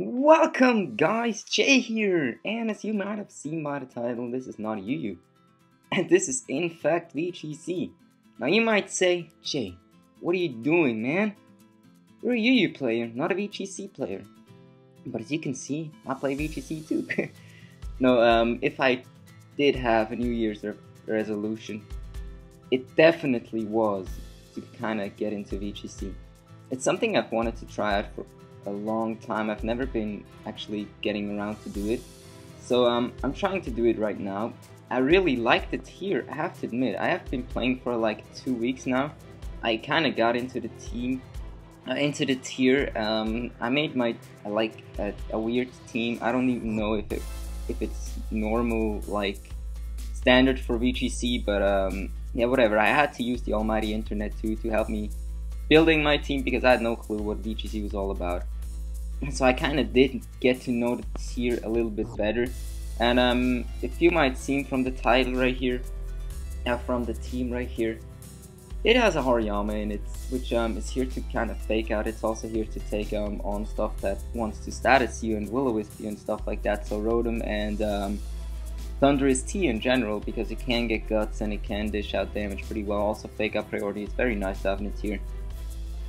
Welcome guys, Jay here, and as you might have seen by the title, this is not a UU, and this is in fact VGC. Now you might say, Jay, what are you doing, man? You're a UU player, not a VGC player. But as you can see, I play VGC too. No, if I did have a New Year's resolution, it definitely was to kind of get into VGC. It's something I've wanted to try out for a long time. I've never been actually getting around to do it, so I'm trying to do it right now. I really like the tier, I have to admit. I have been playing for like 2 weeks now. I kind of got into the team, into the tier. I made a weird team. I don't even know if it's normal, like standard for VGC, but yeah, whatever. I had to use the almighty internet too to help me building my team because I had no clue what VGC was all about. So I kind of did get to know the tier a little bit better. And if you might see from the title right here, from the team right here, it has a Hariyama in it, which is here to kind of fake out. It's also here to take on stuff that wants to status you and will-o-wisp you and stuff like that. So Rotom and Thunder is T in general, because it can get guts and it can dish out damage pretty well. Also fake out priority, it's very nice to have in it here.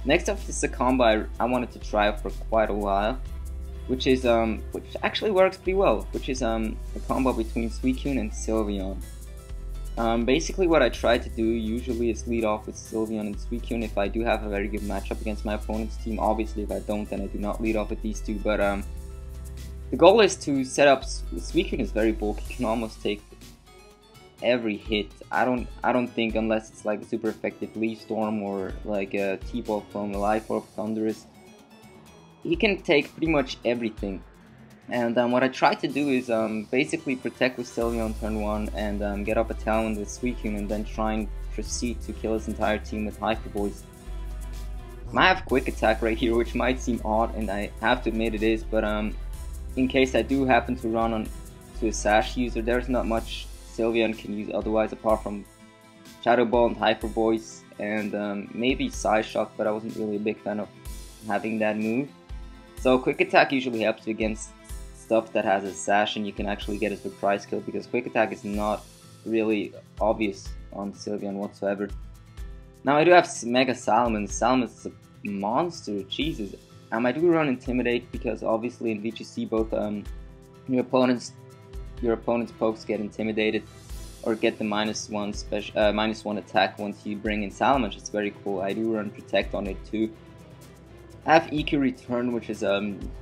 Next up is a combo I wanted to try for quite a while, which actually works pretty well, which is a combo between Suicune and Sylveon. Basically what I try to do usually is lead off with Sylveon and Suicune if I do have a very good matchup against my opponent's team. Obviously if I don't, then I do not lead off with these two, but the goal is to set up. Suicune is very bulky, can almost take every hit. I don't think, unless it's like a super effective Leaf Storm or like a T-Ball from a Life Orb Thunderous, he can take pretty much everything. And what I try to do is basically protect with Sylveon turn 1 and get up a Talon with Suicune and then try and proceed to kill his entire team with Hyper Voice. I have Quick Attack right here, which might seem odd, and I have to admit it is, but in case I do happen to run on to a Sash user, there's not much Sylveon can use otherwise apart from Shadow Ball and Hyper Voice and maybe Psy Shock, but I wasn't really a big fan of having that move. So Quick Attack usually helps you against stuff that has a Sash and you can actually get a surprise kill, because Quick Attack is not really obvious on Sylveon whatsoever. Now I do have Mega Salmon. Salmon is a monster, Jesus. I do run Intimidate because obviously in VGC both your opponent's pokes get intimidated or get the -1 attack once you bring in Salamence. It's very cool. I do run Protect on it too. I have EQ Return, which is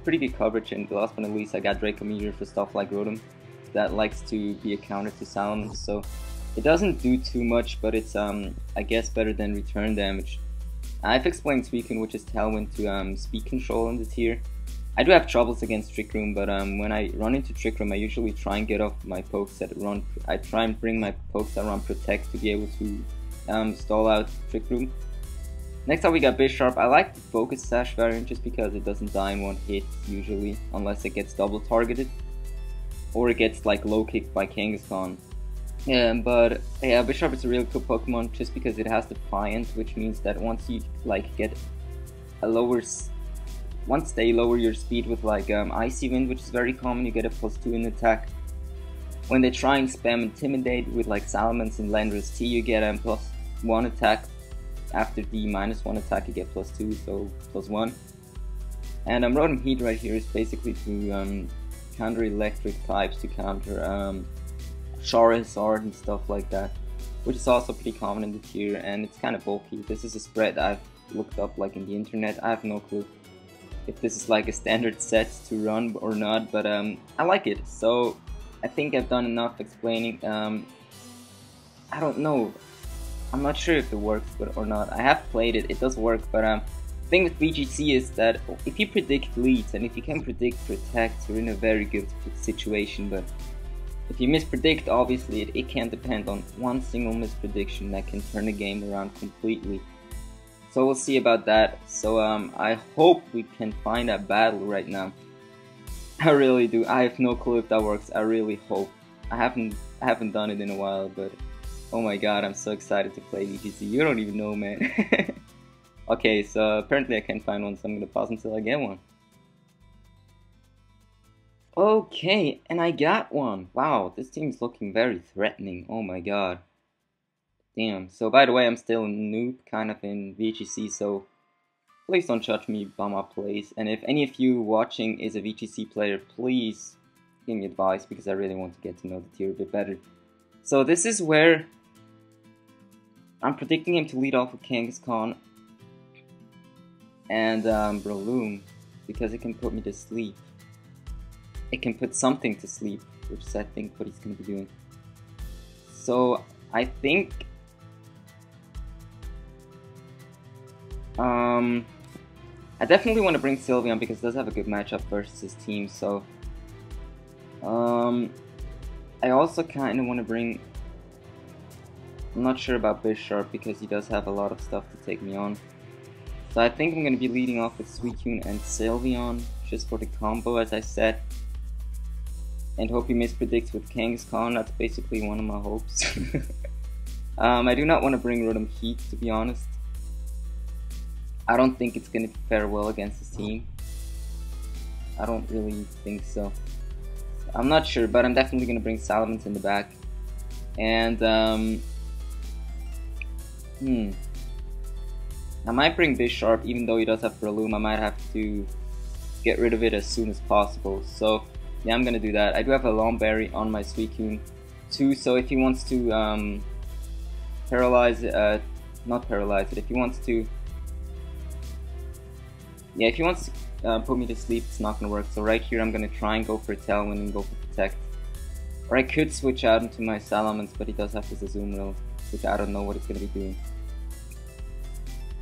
pretty good coverage, and last but not least I got Draco Meteor for stuff like Rotom that likes to be a counter to Salamence, so it doesn't do too much, but it's I guess better than return damage. I've explained Suicune, which is Tailwind, to speed control in the tier. I do have troubles against Trick Room, but when I run into Trick Room, I usually try and get off my pokes that run. I try and bring my pokes that run Protect to be able to stall out Trick Room. Next up we got Bisharp. I like the Focus Sash variant just because it doesn't die in one hit usually, unless it gets double targeted or it gets like low kicked by Kangaskhan. But yeah, Bisharp is a really cool Pokemon just because it has Defiant, which means that once you like get a once they lower your speed with like Icy Wind, which is very common, you get a +2 in attack. When they try and spam Intimidate with like Salamence and Landorus T, you get a +1 attack. After the -1 attack you get +2, so +1. And Rotom Heat right here is basically to counter electric types, to counter Charizard and stuff like that, which is also pretty common in the tier, and it's kind of bulky. This is a spread I've looked up like in the internet. I have no clue if this is like a standard set to run or not, but I like it, so I think I've done enough explaining. I don't know, I'm not sure if it works or not. I have played it, it does work, but the thing with VGC is that if you predict leads and if you can predict Protect, you're in a very good situation, but if you mispredict, obviously it can depend on one single misprediction that can turn the game around completely. So we'll see about that. So I hope we can find a battle right now. I really do. I have no clue if that works. I really hope. I haven't done it in a while, but oh my god, I'm so excited to play VGC. You don't even know, man. Okay, so apparently I can't find one, so I'm gonna pause until I get one. Okay, and I got one. Wow, this team's looking very threatening. Oh my god. Damn. So by the way, I'm still a noob kind of in VGC, so please don't judge me by my plays. And if any of you watching is a VGC player, please give me advice because I really want to get to know the tier a bit better. So this is where I'm predicting him to lead off with Kangaskhan and Breloom because it can put me to sleep. It can put something to sleep, which is I think what he's going to be doing. So I think I definitely want to bring Sylveon because it does have a good matchup versus his team. So I also kind of want to bring. I'm not sure about Bisharp because he does have a lot of stuff to take me on. So I think I'm going to be leading off with Suicune and Sylveon just for the combo, as I said. And hope he mispredicts with Kangaskhan. That's basically one of my hopes. I do not want to bring Rotom Heat, to be honest. I don't think it's going to fare well against his team. I don't really think so. I'm not sure, but I'm definitely going to bring Salamence in the back. And I might bring Bisharp, even though he does have Breloom. I might have to get rid of it as soon as possible. So yeah, I'm gonna do that. I do have a Lomberry on my Suicune too, so if he wants to paralyze it, not paralyze it, if he wants to, yeah, if he wants to put me to sleep, it's not gonna work. So right here, I'm gonna try and go for Tailwind and go for Protect. Or I could switch out into my Salamence, but he does have his Azumarill, which I don't know what he's gonna be doing.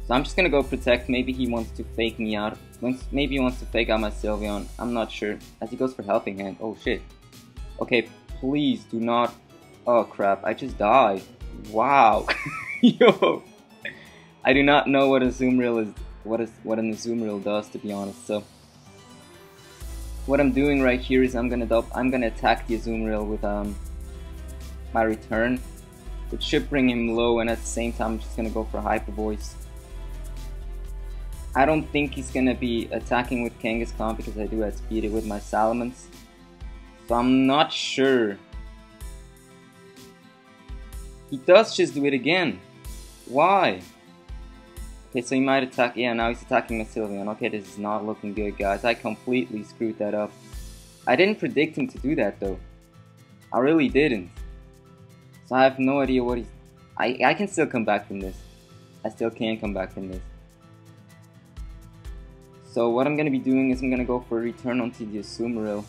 So I'm just gonna go Protect. Maybe he wants to fake me out. Maybe he wants to fake out my Sylveon. I'm not sure. As he goes for Helping Hand. Oh shit. Okay, please do not. Oh crap! I just died. Wow. Yo. I do not know what a Azumarill is. What an Azumarill does, to be honest. So what I'm doing right here is I'm gonna attack the Azumarill with my return, which should bring him low, and at the same time I'm just gonna go for Hyper Voice. I don't think he's gonna be attacking with Kangaskhan because I do outspeed it with my Salamence. So I'm not sure. He does just do it again. Why? Okay, so he might attack. Yeah, now he's attacking my Sylveon. Okay, this is not looking good, guys. I completely screwed that up. I didn't predict him to do that though. I really didn't. So I have no idea what he's. I can still come back from this. I still can come back from this. So what I'm going to be doing is I'm going to go for a return onto the Azumarill.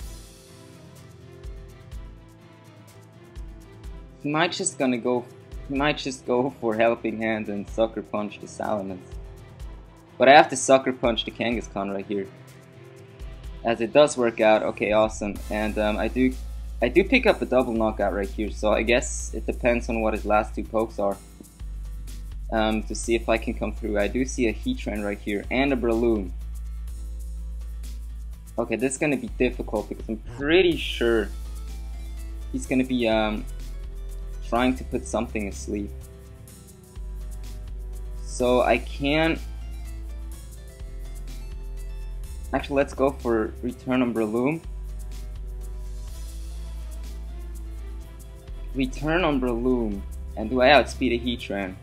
He might just go for Helping Hand and Sucker Punch the Salamence. But I have to Sucker Punch the Kangaskhan right here. As it does work out. Okay, awesome. And I do pick up a double knockout right here. So I guess it depends on what his last two pokes are. To see if I can come through. I do see a Heatran right here and a Breloom. Okay, this is gonna be difficult because I'm pretty sure he's gonna be trying to put something asleep. So I can't. Actually, let's go for return on Breloom. Return on Breloom, and do I outspeed a Heatran?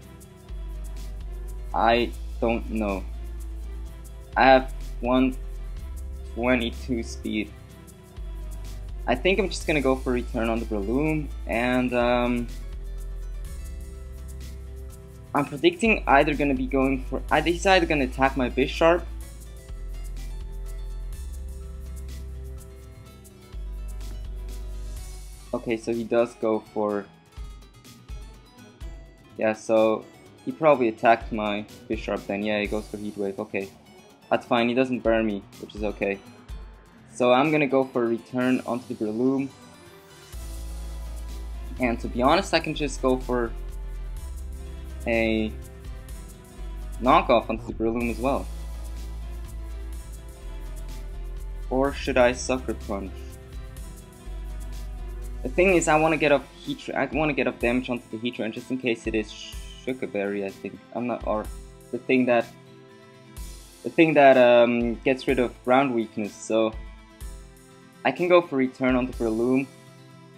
I don't know. I have 122 speed. I think I'm just gonna go for return on the Breloom, and I'm predicting he's either gonna attack my Bisharp. Okay, so he does go for, yeah, so he probably attacked my Bisharp then. Yeah, he goes for Heat Wave. Okay, that's fine. He doesn't burn me, which is okay. So I'm gonna go for a return onto the Breloom. And to be honest, I can just go for a knockoff onto the Breloom as well. Or should I Sucker Punch? The thing is, I want to get off damage onto the Heatran just in case it is Sugar Berry. I think or the thing that gets rid of ground weakness. So I can go for return onto Breloom.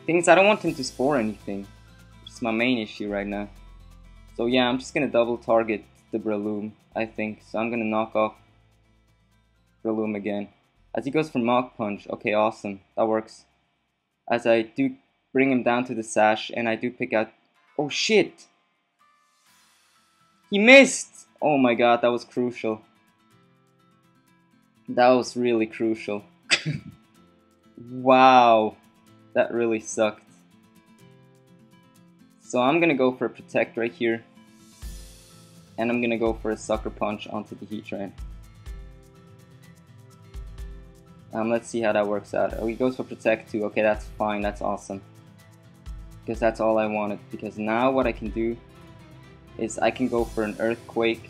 Thing is, I don't want him to spore anything, which is my main issue right now. So yeah, I'm just gonna double target the Breloom, I think. So I'm gonna knock off Breloom again. As he goes for Mach Punch, okay, awesome, that works. As I do bring him down to the Sash, and I do pick out... Oh shit! He missed! Oh my god, that was crucial. That was really crucial. Wow, that really sucked. So I'm gonna go for a Protect right here. And I'm gonna go for a Sucker Punch onto the Heatran. Let's see how that works out. Oh, he goes for Protect too. Okay, that's fine, that's awesome. Because that's all I wanted. Because now what I can do is I can go for an Earthquake.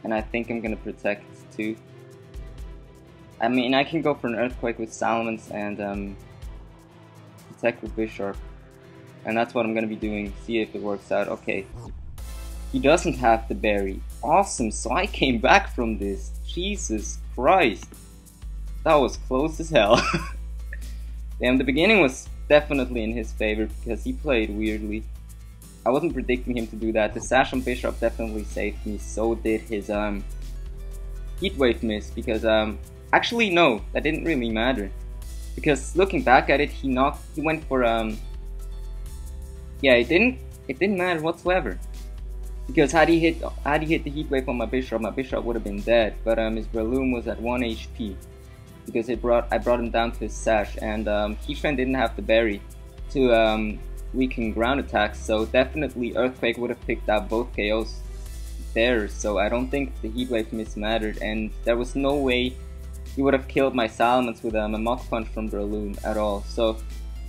And I think I'm gonna Protect too. I mean, I can go for an Earthquake with Salamence and Protect with Bisharp. And that's what I'm gonna be doing. See if it works out. Okay. He doesn't have the berry. Awesome, so I came back from this. Jesus Christ. That was close as hell. Damn, the beginning was definitely in his favor because he played weirdly. I wasn't predicting him to do that. The Sash on Bisharp definitely saved me. So did his Heat Wave miss because actually no, that didn't really matter. Because looking back at it, he went for yeah, it didn't matter whatsoever. Because had he hit the Heat Wave on my Bisharp would have been dead. But his Breloom was at 1 HP. Because I brought him down to his Sash, and Heatran didn't have the berry to weaken ground attacks, so definitely Earthquake would have picked out both KOs there, so I don't think the Heat Wave miss mattered, and there was no way he would have killed my Salamence with a Mach Punch from Breloom at all. So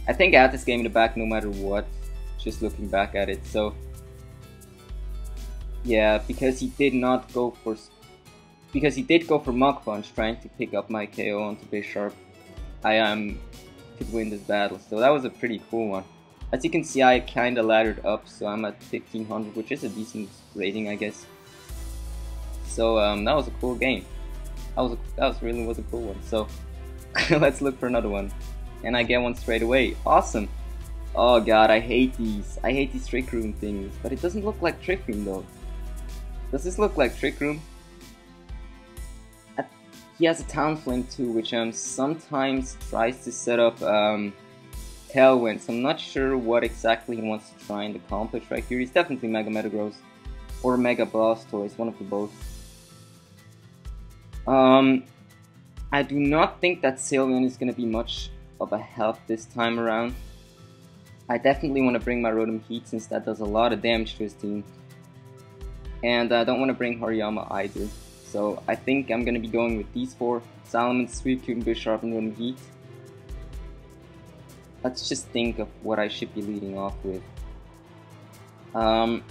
I think I had this game in the back no matter what, just looking back at it. So yeah, because he did go for Mach Punch trying to pick up my KO onto Bisharp, I could win this battle. So that was a pretty cool one. As you can see, I kinda laddered up, so I'm at 1500, which is a decent rating, I guess. So that was a cool game. That really was a cool one. So let's look for another one, and I get one straight away. Awesome. Oh god, I hate these. I hate these Trick Room things, but it doesn't look like Trick Room though. Does this look like Trick Room? He has a Talonflame too, which sometimes tries to set up Tailwind, so I'm not sure what exactly he wants to try and accomplish right here. He's definitely Mega Metagross or Mega Blastoise, one of the both. I do not think that Sylveon is going to be much of a help this time around. I definitely want to bring my Rotom Heat since that does a lot of damage to his team. And I don't want to bring Hariyama either. So I think I'm going to be going with these four: Salamence, Suicune, Bisharp, and Rotom Heat. Let's just think of what I should be leading off with. I'm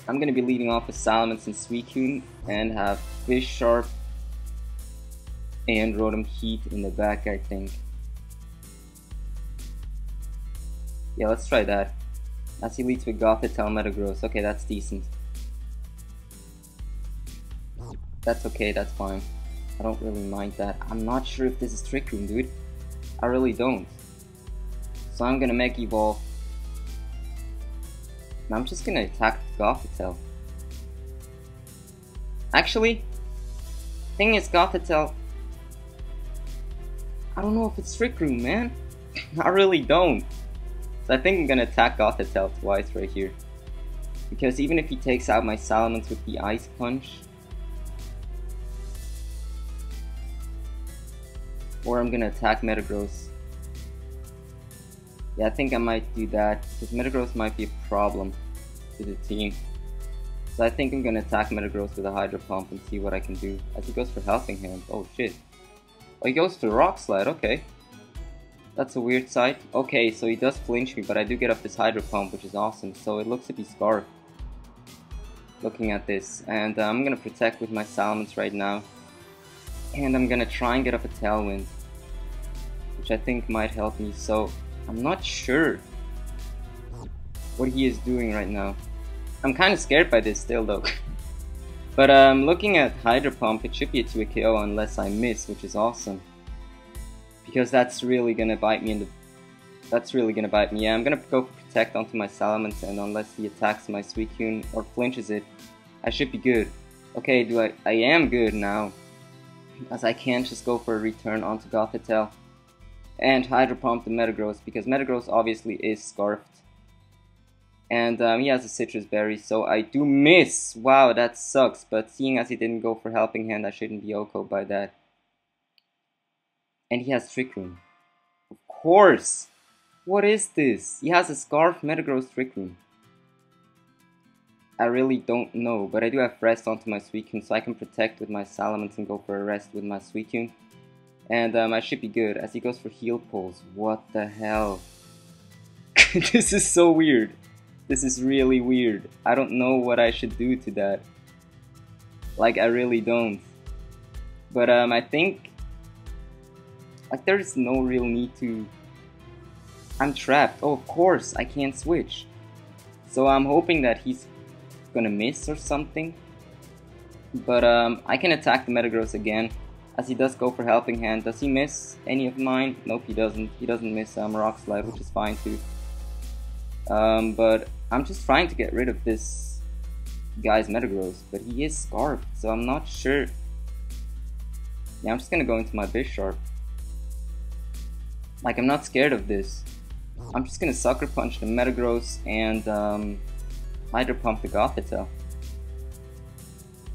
going to be leading off with Salamence and Suicune and have Bisharp and Rotom Heat in the back, I think. Yeah, let's try that. As he leads with Gothitelle, Metagross. Okay, that's decent. That's okay, that's fine. I don't really mind that. I'm not sure if this is Trick Room, dude. I really don't. So I'm gonna Mega Evolve. And I'm just gonna attack Gothitelle. Actually, thing is, Gothitelle, I don't know if it's Trick Room, man. I really don't. So I think I'm gonna attack Gothitelle twice right here. Because even if he takes out my Salamence with the Ice Punch, or I'm gonna attack Metagross. Yeah, I think I might do that, because Metagross might be a problem to the team. So I think I'm gonna attack Metagross with a Hydro Pump and see what I can do. As he goes for Helping Hand. Oh shit. Oh, he goes for Rock Slide, okay. That's a weird sight. Okay, so he does flinch me, but I do get off this Hydro Pump, which is awesome. So it looks to be Scarf. Looking at this. And I'm gonna Protect with my Salamence right now. And I'm gonna try and get off a Tailwind, which I think might help me. So I'm not sure what he is doing right now. I'm kind of scared by this still though. But looking at Hydro Pump, it should be a 2 KO unless I miss, which is awesome. because that's really gonna bite me in the. That's really gonna bite me. Yeah, I'm gonna go for Protect onto my Salamence, and unless he attacks my Suicune or flinches it, I should be good. Okay, I am good now, as I can't just go for a return onto Gothitelle and Hydro Pump the Metagross, because Metagross obviously is Scarfed. And he has a Citrus Berry, so I do miss. Wow, that sucks, but seeing as he didn't go for Helping Hand, I shouldn't be OHKO by that. And he has Trick Room. Of course! What is this? He has a Scarf Metagross Trick Room. I really don't know, but I do have Rest onto my Suicune, so I can Protect with my Salamence and go for a Rest with my Suicune. And I should be good, as he goes for Heal Pulse. What the hell? This is so weird. This is really weird. I don't know what I should do to that. Like, I really don't. But I think, like, there's no real need to. I'm trapped. Oh, of course, I can't switch. So I'm hoping that he's gonna miss or something. But I can attack the Metagross again, as he does go for Helping Hand. Does he miss any of mine? Nope, he doesn't. He doesn't miss Rock Slide, which is fine too. But I'm just trying to get rid of this guy's Metagross, but he is Scarfed, so I'm not sure. Yeah, I'm just gonna go into my Bisharp. Like, I'm not scared of this. I'm just gonna Sucker Punch the Metagross and Hydro Pump the Gothitelle.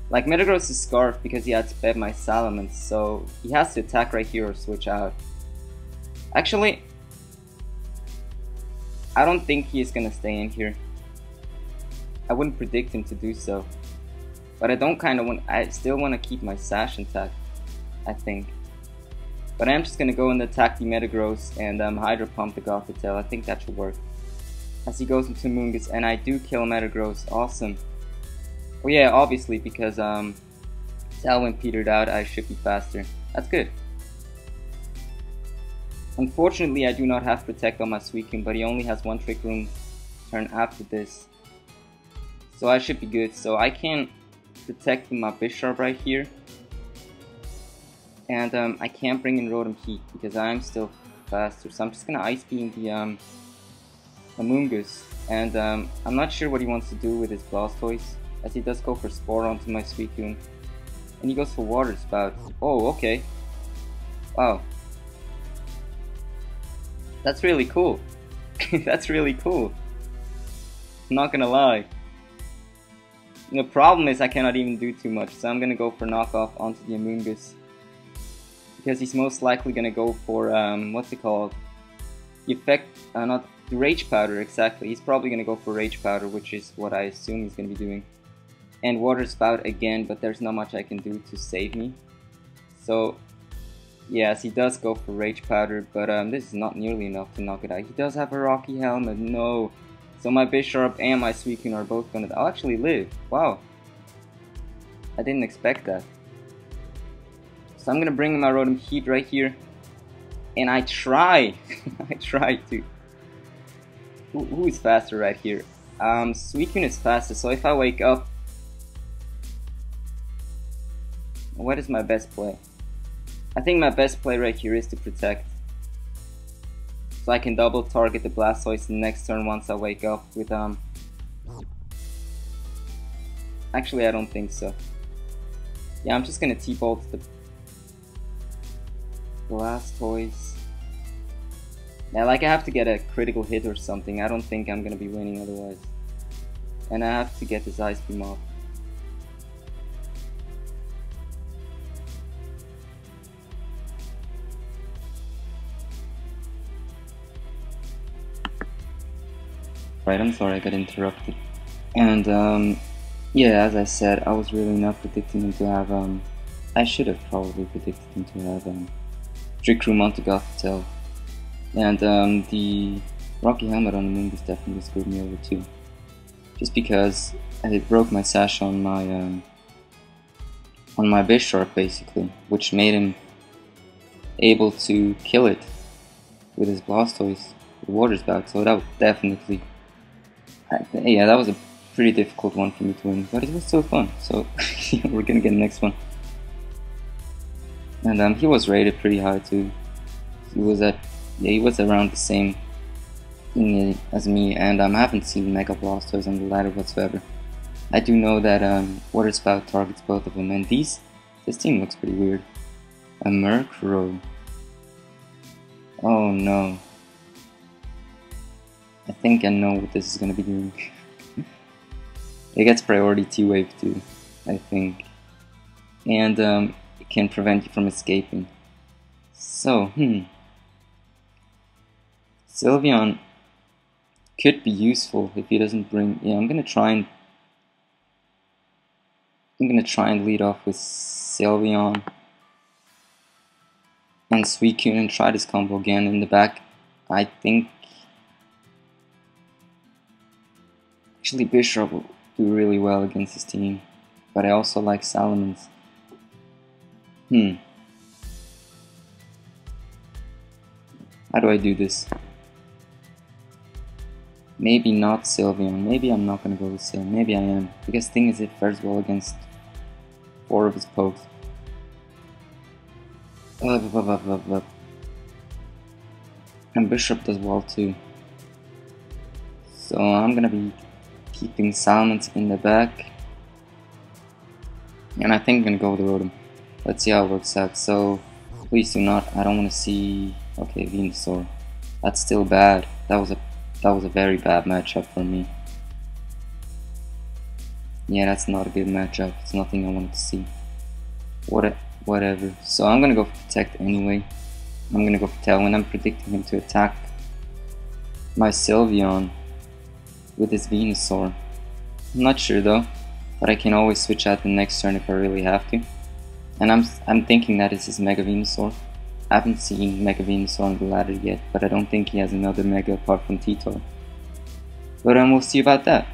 Like, Metagross is Scarfed because he had sped my Salamence, so he has to attack right here or switch out. Actually, I don't think he is gonna stay in here. I wouldn't predict him to do so. But I still want to keep my Sash intact, I think. But I'm just gonna go and attack the Metagross and Hydro Pump the Gothitelle. I think that should work. As he goes into Moongus, and I do kill Metagross. Awesome. Oh yeah, obviously, because Tailwind petered out, I should be faster. That's good. Unfortunately, I do not have Protect on my Suicune, but he only has one Trick Room turn after this. So I should be good. So I can Protect with my Bisharp right here. And I can't bring in Rotom Heat because I'm still faster. So I'm just gonna Ice Beam the Amoonguss. And I'm not sure what he wants to do with his Blastoise, as he does go for Spore onto my Suicune. And he goes for Water Spout. Oh, okay. Wow. That's really cool. That's really cool. I'm not gonna lie. The problem is I cannot even do too much, so I'm gonna go for Knockoff onto the Amoonguss. Because he's most likely gonna go for, what's it called? The effect, not the Rage Powder, exactly. He's probably gonna go for Rage Powder, which is what I assume he's gonna be doing. And Water Spout again, but there's not much I can do to save me. So, yes, he does go for Rage Powder, but this is not nearly enough to knock it out. He does have a Rocky Helmet, no. So my Bisharp and my Suicune are both gonna actually live. Wow. I didn't expect that. So I'm gonna bring in my Rotom Heat right here. And I try. I try to. Who is faster right here? Suicune is faster, so if I wake up. What is my best play? I think my best play right here is to Protect. So I can double target the Blastoise the next turn once I wake up with Actually, I don't think so. Yeah, I'm just gonna T-Bolt the Blastoise. Yeah, like I have to get a critical hit or something. I don't think I'm gonna be winning otherwise. And I have to get this Ice Beam off. Right, I'm sorry I got interrupted. And yeah, as I said, I was really not predicting him to have I should have probably predicted him to have Trick Room onto Gothitelle. And the Rocky Helmet on the Moongus definitely screwed me over too. Just because it broke my Sash on my Bisharp basically, which made him able to kill it with his Blastoise, with Water Spout, so that was definitely, yeah, that was a pretty difficult one for me to win, but it was so fun, so we're gonna get the next one. And he was rated pretty high too, He was at, yeah, he was around the same thing as me, and I haven't seen Mega Blasters on the ladder whatsoever. I do know that Water Spout targets both of them, and this team looks pretty weird. A Murkrow. Oh no. I think I know what this is gonna be doing. It gets priority T-Wave too, I think. And it can prevent you from escaping. So, Sylveon could be useful if he doesn't bring... Yeah, I'm gonna try and lead off with Sylveon and Suicune and try this combo again in the back. I think actually Bishop will do really well against this team, but I also like Salamence. How do I do this? Maybe not Sylveon. Maybe I'm not gonna go with Sylveon. Maybe I am. Because the thing is, it fares well against 4 of his pokes. And Bishop does well too. So I'm gonna be keeping Salamence in the back. And I think I'm gonna go with the Rotom. Let's see how it works out. So please do not. I don't want to see. Okay, Venusaur. That's still bad. That was a very bad matchup for me. Yeah, that's not a good matchup. It's nothing I wanted to see. Whatever. So I'm gonna go for Protect anyway. I'm gonna go for Tail when I'm predicting him to attack my Sylveon with his Venusaur. I'm not sure though, but I can always switch out the next turn if I really have to. And I'm thinking that is his Mega Venusaur. I haven't seen Mega Venusaur on the ladder yet, but I don't think he has another Mega apart from T-Tar. But we'll see about that.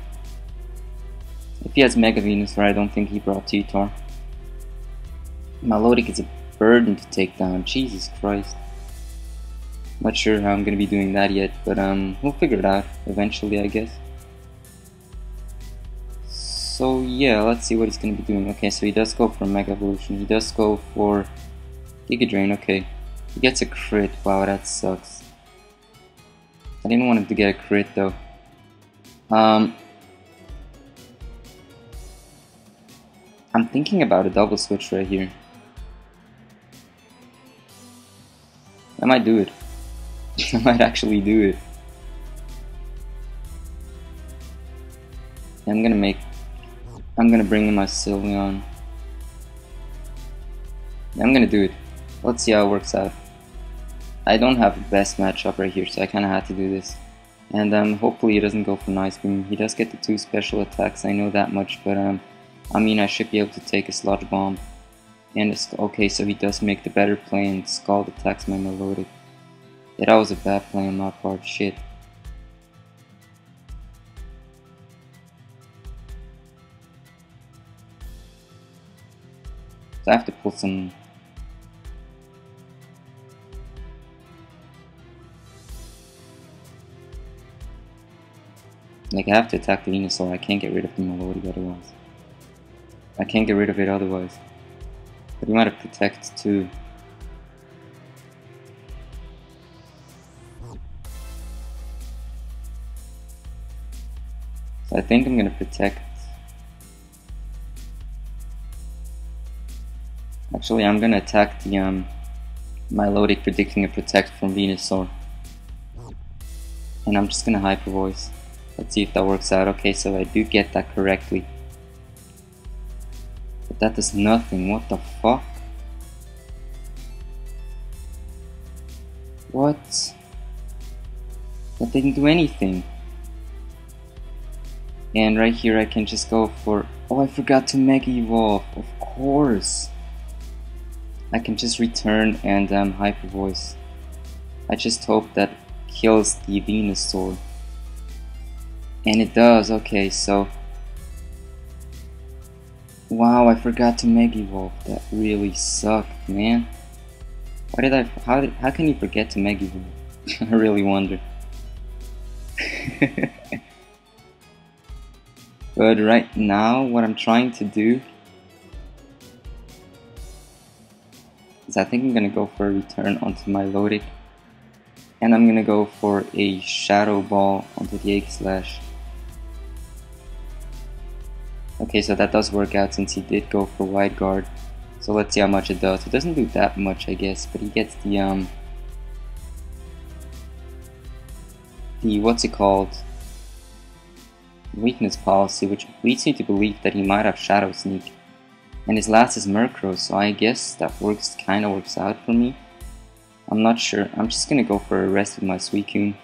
If he has Mega Venusaur, I don't think he brought T-Tar. Milotic is a burden to take down, Jesus Christ. Not sure how I'm gonna be doing that yet, but we'll figure it out eventually, I guess. So yeah, let's see what he's gonna be doing. Okay, so he does go for Mega Evolution. He does go for Giga Drain. Okay, he gets a crit. Wow, that sucks. I didn't want him to get a crit though. I'm thinking about a double switch right here. I might do it. I might actually do it. I'm gonna bring in my Sylveon. I'm gonna do it. Let's see how it works out. I don't have the best matchup right here, so I kinda had to do this. And hopefully he doesn't go for Nice Beam. He does get the 2 special attacks, I know that much, but I mean I should be able to take a Sludge Bomb. And okay, so he does make the better play and Scald attacks my Melodic. Yeah, that was a bad play on my part, shit. So I have to pull some... Like, I have to attack the Venusaur. I can't get rid of the Melodic otherwise. I can't get rid of it otherwise. But he might have Protect too. So I think I'm gonna Protect. Actually, I'm gonna attack the Milotic, predicting a Protect from Venusaur. And I'm just gonna Hyper Voice. Let's see if that works out. Okay, so I do get that correctly. But that does nothing. What the fuck? What? That didn't do anything. And right here I can just go for... Oh, I forgot to Mega Evolve. Of course. I can just return and Hyper Voice. I just hope that kills the Venusaur. And it does. Okay, so... Wow, I forgot to Mega Evolve. That really sucked, man. Why did I... How can you forget to Mega Evolve? I really wonder. But right now, what I'm trying to do is I think I'm gonna go for a return onto my Milotic And I'm gonna go for a Shadow Ball onto the Aegislash. Okay, so that does work out since he did go for Wide Guard. So let's see how much it does. It doesn't do that much, I guess, but he gets the what's it called? Weakness policy, which leads me to believe that he might have Shadow Sneak. And his last is Murkrow, so I guess that kinda works out for me. I'm not sure. I'm just gonna go for a rest with my Suicune.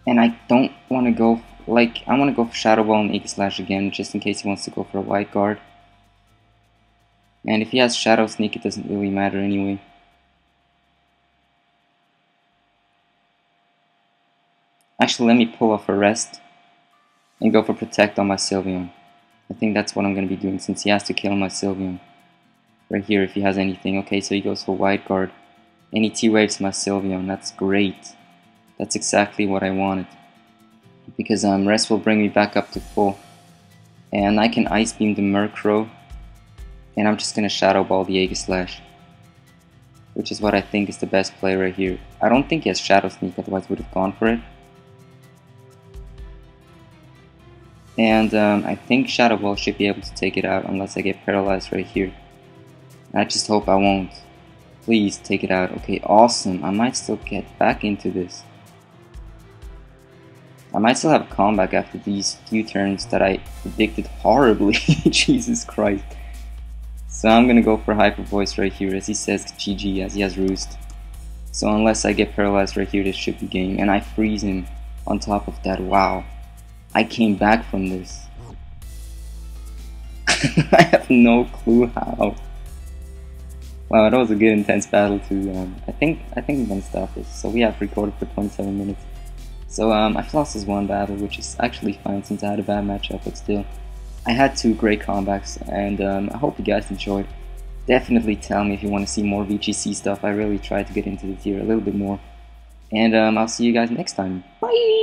And I don't wanna go I wanna go for Shadow Ball and Aegislash again, just in case he wants to go for a Wide Guard. And if he has Shadow Sneak, it doesn't really matter anyway. Actually, let me pull off a rest and go for Protect on my Sylveon. I think that's what I'm going to be doing since he has to kill my Sylveon. Right here if he has anything. Okay, so he goes for Wide Guard. And he T-Waves my Sylveon. That's great. That's exactly what I wanted. Because rest will bring me back up to full. And I can Ice Beam the Murkrow. And I'm just going to Shadow Ball the Aegislash. Which is what I think is the best play right here. I don't think he has Shadow Sneak, otherwise I would have gone for it. And I think Shadow Ball should be able to take it out unless I get paralyzed right here. I just hope I won't. Please take it out. Okay, awesome. I might still get back into this. I might still have a comeback after these few turns that I predicted horribly. Jesus Christ. So I'm gonna go for Hyper Voice right here as he says GG as he has Roost. So unless I get paralyzed right here, this should be game. And I freeze him on top of that. Wow. I came back from this. I have no clue how. Wow, that was a good intense battle too. I think I'm gonna stop this. So we have recorded for 27 minutes. So I've lost this one battle, which is actually fine since I had a bad matchup, but still. I had 2 great comebacks, and I hope you guys enjoyed. Definitely tell me if you want to see more VGC stuff. I really tried to get into the tier a little bit more. And I'll see you guys next time. Bye!